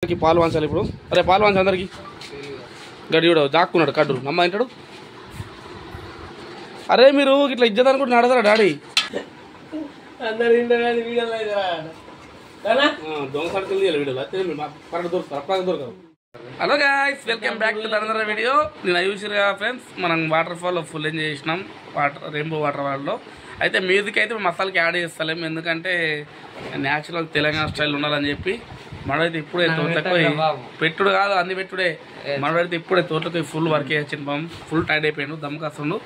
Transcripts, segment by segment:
అందరికి పాలు వంచాలి ఇప్పుడు. అరే పాలు వంచు అందరికి. గడియుడు దాక్కున్నాడు కడ్డు నమ్మ తింటాడు. అరే మీరు ఇట్లా ఇజ్జత్ అనుకుంటే నడతారా డాడీ? దొంగ సర్కిల్ వీడియోలో దొరకదు. Hello guys, welcome back to another video. నేను చూసిరుగా ఫ్రెండ్స్, మనం వాటర్ ఫాల్లో ఫుల్ ఎంజాయ్ చేసినాం. రెయిన్బో వాటర్ ఫాల్లో అయితే మ్యూజిక్ అయితే మసాలాకి యాడ్ చేస్తలేము, ఎందుకంటే న్యాచురల్ తెలంగాణ స్టైల్ ఉండాలని చెప్పి. మనమైతే ఇప్పుడే తోటలకు పెట్టుడు కాదు అన్ని పెట్టుడే. మనమైతే ఇప్పుడే తోటలకు ఫుల్ వర్క్ చేసిన పాము, ఫుల్ టైర్డ్ అయిపోయాను, దమ్ముకాస్తుండు.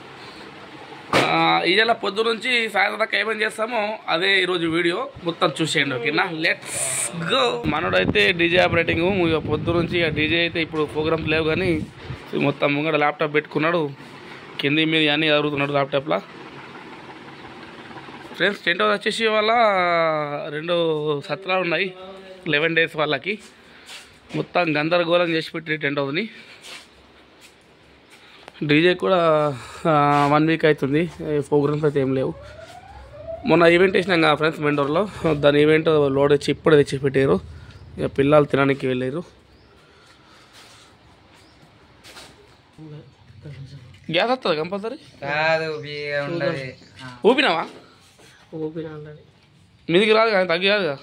ఇవాళ పొద్దు నుంచి సాయంత్రం దాకా ఏమేమి చేస్తామో అదే ఈరోజు వీడియో మొత్తం చూసేయండి, ఓకేనా? Let's go. మనోడైతే డీజే ఆపరేటింగ్ పొద్దు నుంచి. డీజే అయితే ఇప్పుడు ప్రోగ్రామ్స్ లేవు కానీ మొత్తం ముంగడ ల్యాప్టాప్ పెట్టుకున్నాడు, కింది మీద అన్నీ జరుగుతున్నాడు ల్యాప్టాప్లో. ఫ్రెండ్స్, 10th హౌస్ వచ్చేసి వాళ్ళ 2 సత్రాలు ఉన్నాయి 11 days వాళ్ళకి. మొత్తం గందరగోళం చేసి పెట్టి 10th హౌస్ని. డీజే కూడా 1 week అవుతుంది, ప్రోగ్రామ్స్ అయితే ఏం లేవు. మొన్న ఈవెంట్ వేసినాం కదా ఫ్రెండ్స్ మెండోర్లో, దాని ఈవెంట్ లోడ్ వచ్చి ఇప్పుడే తెచ్చి పెట్టారు. ఇక పిల్లలు తినడానికి వెళ్ళారు. గ్యాస్ వస్తుంది కంపల్సరీ? ఊపినావా? మీదికి రాదు కానీ తగ్గి కాదు కదా.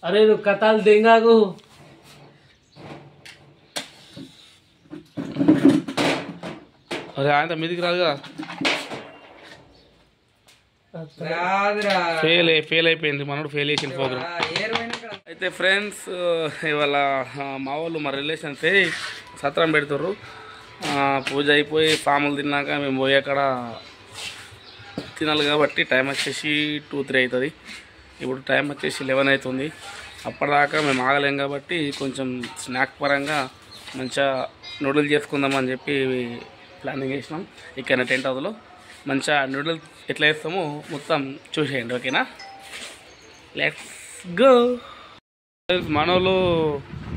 अरे तो कताल देंगा को అరే ఆయన మీదికి రాదు కదా. ఫెయిల్ అయిపోయింది మనోడు, ఫెయిల్ చేసిన ప్రోగ్రామ్ అయితే. ఫ్రెండ్స్, ఇవాళ మా వాళ్ళు మా రిలేషన్సే సత్రం పెడతారు. పూజ అయిపోయి సాములు తిన్నాక మేము పోయి అక్కడ తినాలి కాబట్టి టైం వచ్చేసి 2-3 అవుతుంది. ఇప్పుడు టైం వచ్చేసి 11 అవుతుంది. అప్పటిదాకా మేము ఆగలేం కాబట్టి కొంచెం స్నాక్ పరంగా మంచిగా నూడిల్స్ చేసుకుందామని చెప్పి ప్లానింగ్ చేసినాం. ఇక్కడ 10th హౌస్లో మంచిగా నూడిల్స్ ఎట్లా వేస్తామో మొత్తం చూసేయండి, ఓకేనా? Let's go. మనోళ్ళు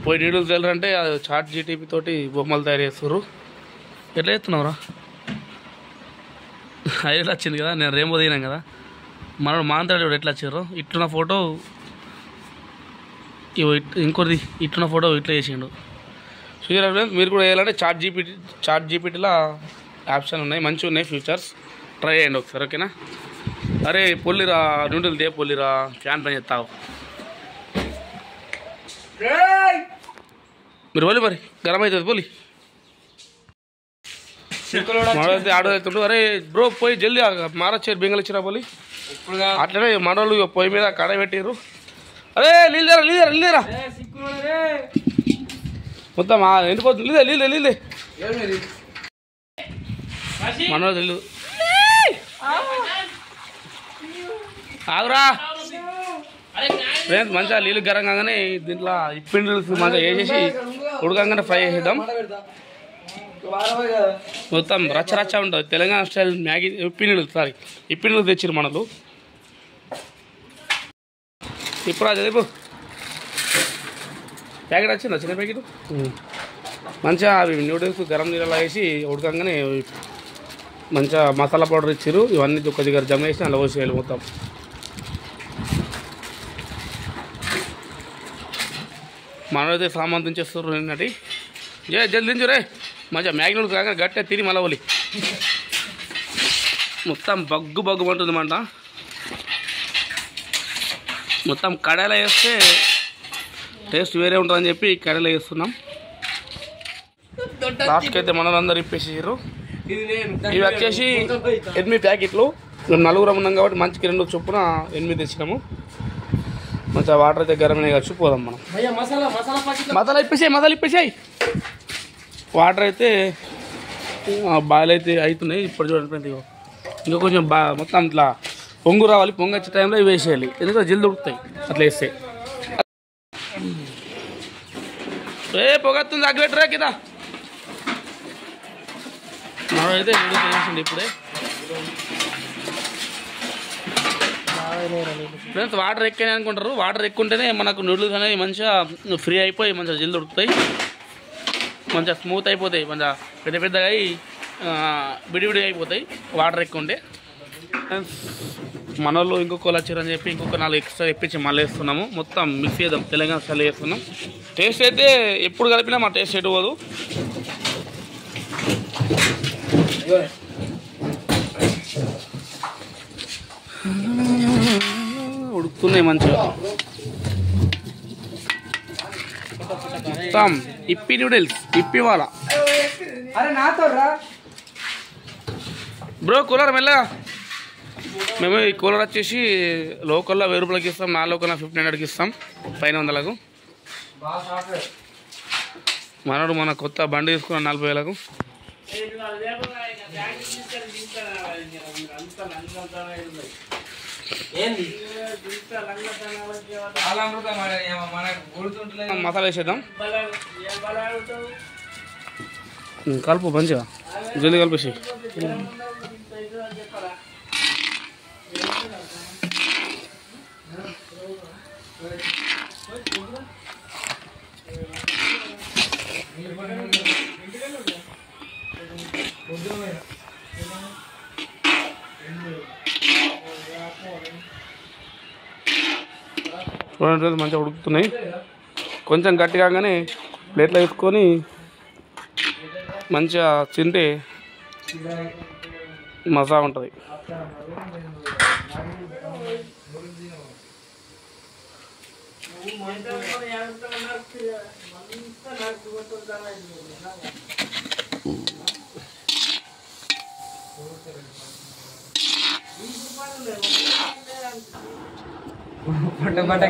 పోయి నూడిల్స్ వెళ్ళారంటే చాట్ జీటీపీ తోటి బొమ్మలు తయారు చేస్తారు. ఎట్లా చేస్తున్నావురా? హైలైట్ వచ్చింది కదా, నేను రెయిన్బో దిగినాం కదా. మనోడు మాంతాడు ఎట్లా వచ్చారు. ఇట్టున్న ఫోటో ఇంకోటి ఇట్టున్న ఫోటో ఇట్లా చేసిండు. చూసారా ఫ్రెండ్స్, మీరు కూడా వేయాలంటే చాట్ జీపీటీలో ఆప్షన్ ఉన్నాయి, మంచిగా ఉన్నాయి ఫీచర్స్. ట్రై చేయండి ఒకసారి, ఓకేనా? అరే పొల్లిరా నూడిల్స్ దే, పొల్లిరా ఫ్యాన్ పని చేస్తావు మీరు. పోలి మరి గరం అవుతుంది పోలి. మనోడైతే ఆర్డర్ అవుతుండ్రు. అరే బ్రో పోయి జల్దీ మారచ్చారు బెంగల్ ఇచ్చిరా పోలి. అట్లనే మనోళ్ళు పొయ్యి మీద కడ పెట్టారు. అరే నీళ్ళరా మొత్తం ఎండిపోతుంది. నీళ్ళే మనోళ్ళు తెలు ఆగురా ఫ్రెండ్స్. మంచిగా నీళ్ళు గరం కాగానే దీంట్లో ఇప్పిండి మంచిగా వేసేసి ఉడకంగానే ఫ్రై చేసేద్దాం. మొత్తం రచ్చ ఉంటుంది తెలంగాణ స్టైల్ మ్యాగీ. ఇప్పి నీళ్ళు తెచ్చిరు మనలు. ఇప్పుడు అది చెప్పు ప్యాకెట్ వచ్చిందా, చిన్న ప్యాకెట్. మంచిగా అవి నూడిల్స్ గరం నీళ్ళలో వేసి ఉడకంగానే మంచిగా మసాలా పౌడర్ ఇచ్చారు. ఇవన్నీ కొద్దిగా జమ వేసి అలా పోసేయాలి మొత్తం. మనమైతే సామాన్ దించేస్తారు నిన్నటి. జల్దీ దించు రే. మంచిగా మ్యాగీ నూడిల్స్ కాక గట్టిగా తిని మళ్ళీ పోలి. మొత్తం బగ్గు అంటుంది మంట. మొత్తం కడాయిలో వేస్తే టేస్ట్ వేరే ఉంటుందని చెప్పి కడాయిలో వేస్తున్నాం. లాస్ట్కి అయితే మనలందరూ ఇప్పేసారు. ఇవి వచ్చేసి 8 ప్యాకెట్లు. మేము 4 ఉన్నాం కాబట్టి మంచికి 2 చొప్పున 8 తెచ్చినాము. మంచిగా వాటర్ అయితే గరమైనా కలిసి పోదాం మనం. మసాలా ఇప్పేసాయి. వాటర్ అయితే బాయిల్ అయితే అవుతున్నాయి. ఇప్పుడు చూడండి ఇంకా కొంచెం మొత్తం ఇట్లా పొంగు రావాలి. పొంగు వచ్చే టైంలో ఇవి వేసేయాలి, ఎందుకంటే జల్ది ఉడుకుతాయి అట్లా వేస్తే. పొగత్తుంది అగ్గిపెట్టరా కింద. మనమైతే వేసిండి ఇప్పుడే. ఫ్రెండ్స్, వాటర్ ఎక్కువనే అనుకుంటారు. వాటర్ ఎక్కువ ఉంటేనే మనకు నూడిల్స్ అనేవి మంచిగా ఫ్రీ అయిపోయి మంచిగా జల్ది ఉడుకుతాయి, మంచిగా స్మూత్ అయిపోతాయి, మంచిగా పెద్దగా అయి విడివిడిగా అయిపోతాయి వాటర్ ఎక్కువ ఉంటే. మన వాళ్ళు ఇంకొక కొలచీర అని చెప్పి ఇంకొక 4 ఎక్స్ట్రా తెప్పించి మళ్ళీ వేస్తున్నాము. మొత్తం మిక్స్ చేద్దాం, తెలంగాణ స్టైల్ చేస్తున్నాం. టేస్ట్ అయితే ఎప్పుడు కలిపినా మా టేస్ట్ ఎటు పోదు. ఉడుకుతున్నాయి మంచిగా. మొత్తం ఇప్పి నూడిల్స్, ఇప్పి వాళ్ళ బ్రో. కూలర్ మెల్లగా. మేము ఈ కూలర్ వచ్చేసి లోకల్లో 1000 రూపాయలకి ఇస్తాం, నా లోకల్ 1500కి ఇస్తాం, పైన 100లకు. మనోడు మన కొత్త బండి తీసుకున్నాం 40,000కు. మసాలా వేసేద్దాం, కలుపు మంచిగా జల్దీ కలిపేసి. మంచిగా ఉడుకుతున్నాయి. కొంచెం గట్టి కాగానే ప్లేట్లో వేసుకొని మంచిగా తింటే మజా ఉంటుంది.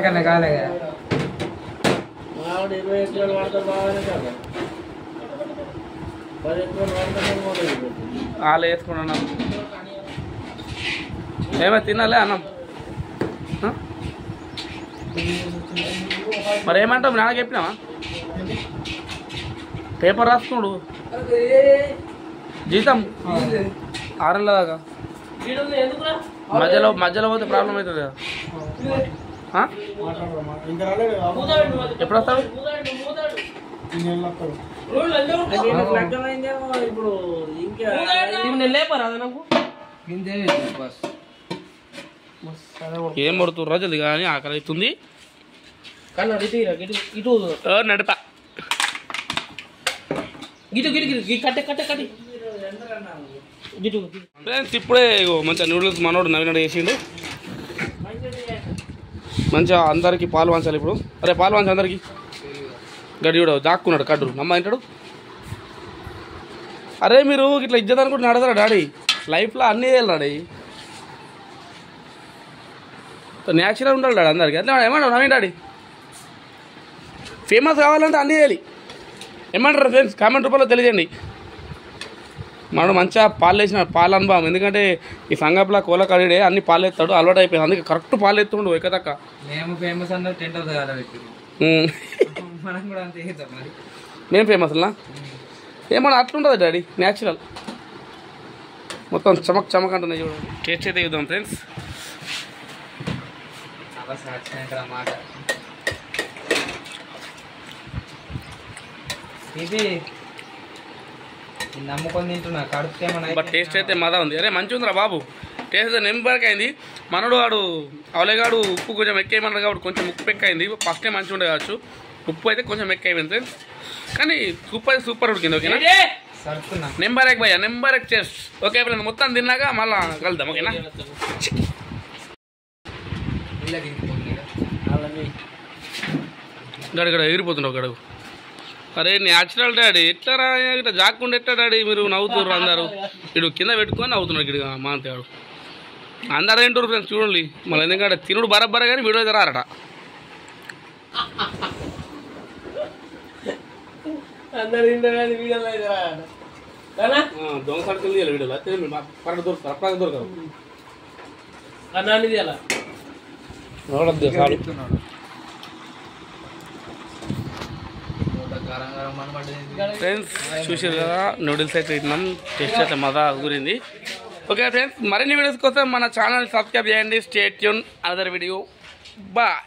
కన్నా కాలే వాళ్ళు వేసుకున్నాను. ఏమో తినాలే అన్నం. మరి ఏమంటావు, నాన్న చెప్పినావా? పేపర్ రాసుకున్నాడు, జీతం 6 నెలల దాకా. మధ్యలో పోతే ప్రాబ్లం అవుతుంది కదా. ఎప్పుడు వస్తాడు? ఏం పడుతుంది రోజు కానీ ఆకలి అవుతుంది. నడప ఫ్రెండ్స్ ఇప్పుడే మంచిగా నూడిల్స్ మనోడు నవ్వినట్టు చేసిండు. మంచిగా అందరికి పాలు పంచాలి ఇప్పుడు. అరే పాలు పంచాలి అందరికి. గడి కూడా దాక్కున్నాడు కడ్డు నమ్మ తింటాడు. అరే మీరు ఇట్లా ఇజ్జత్ అనుకుంటే నడతారా డాడీ? లైఫ్లో అన్నీ చేయాలి డాడీ, న్యాచురల్ ఉండాలి డాడీ అందరికి. అట్లా ఏమంటారు నవీన్ డాడీ? ఫేమస్ కావాలంటే అన్నీ చేయాలి. ఏమంటారు ఫ్రెండ్స్? కామెంట్ రూపంలో తెలియజేయండి. మనడు మంచిగా పాలు వేసిన పాలు అనుభవం. ఎందుకంటే ఈ సంగప్లా కోల కడిడే అన్ని పాలు ఎత్తాడు, అలవాటు అయిపోయింది. అందుకే కరెక్ట్ పాలు ఎత్తుండు ఎక్కదక్క. మేము ఫేమస్ అన్న టెంట్ అవుతుంది కదా, మనం కూడా అంతే చేద్దాం మరి. మేము ఫేమస్ అన్నా ఏమన్నా అట్లుంటుంది డాడీ, న్యాచురల్ మొత్తం చమక్ చమక్ అంటున్నాయి చూడండి. టేస్ట్ అయితే చూద్దాం ఫ్రెండ్స్. ఇది నమ్ముకొని తింటున్నా, కడుపుతేమన్నా. బట్ టేస్ట్ అయితే మజా ఉంది. అరే మంచిగా ఉందిరా బాబు, టేస్ట్ అయితే నెంబర్కి అయింది. మనడు వాడు అవలేగాడు ఉప్పు కొంచెం ఎక్కువైమన్నాడు కాబట్టి కొంచెం ఉప్పు ఎక్కువైంది. ఫస్ట్ టైం మంచిగా ఉండే కావచ్చు, ఉప్పు అయితే కొంచెం ఎక్కువైంది ఫ్రెండ్స్. కానీ ఉప్పు అయితే సూపర్ ఉడికింది. ఓకేనా? నెంబర్ ఎక్ భయ్యా, నెంబర్ ఎక్ టేస్ట్. ఓకే ఫ్రెండ్స్, మొత్తం తిన్నాక మళ్ళీ కలుద్దాం. ఓకేనా? గడగడ ఎగిరిపోతుండవు గడుగు. అరే న్యాచురల్ డాడీ, ఎట్లా రా ఇట్లా జాక్కుండా ఎట్లా డాడీ మీరు నవ్వుతుర్రు అందరు? ఇడు కింద పెట్టుకొని నవ్వుతున్నాడు ఇడు మాంతాడు. అందరు తింటారు ఫ్రెండ్స్ చూడండి. మళ్ళీ ఎందుకంటే తినుడు బరబ్బర కానీ వీడియో అయితే రారట. దొంగ సడకలు తీయాలి వీడియోలో. అయితే కరెక్ట్ దొరుకుతారు, అప్పటికి దొరకదు. ఫ్రెండ్స్ చూసారు కదా, నూడిల్స్ అయితే తిన్నాం. టేస్ట్ అయితే మజా గురింది. ఓకే ఫ్రెండ్స్, మరిన్ని వీడియోస్ కోసం మన ఛానల్ సబ్స్క్రైబ్ చేయండి. Stay tune, other video. Bye.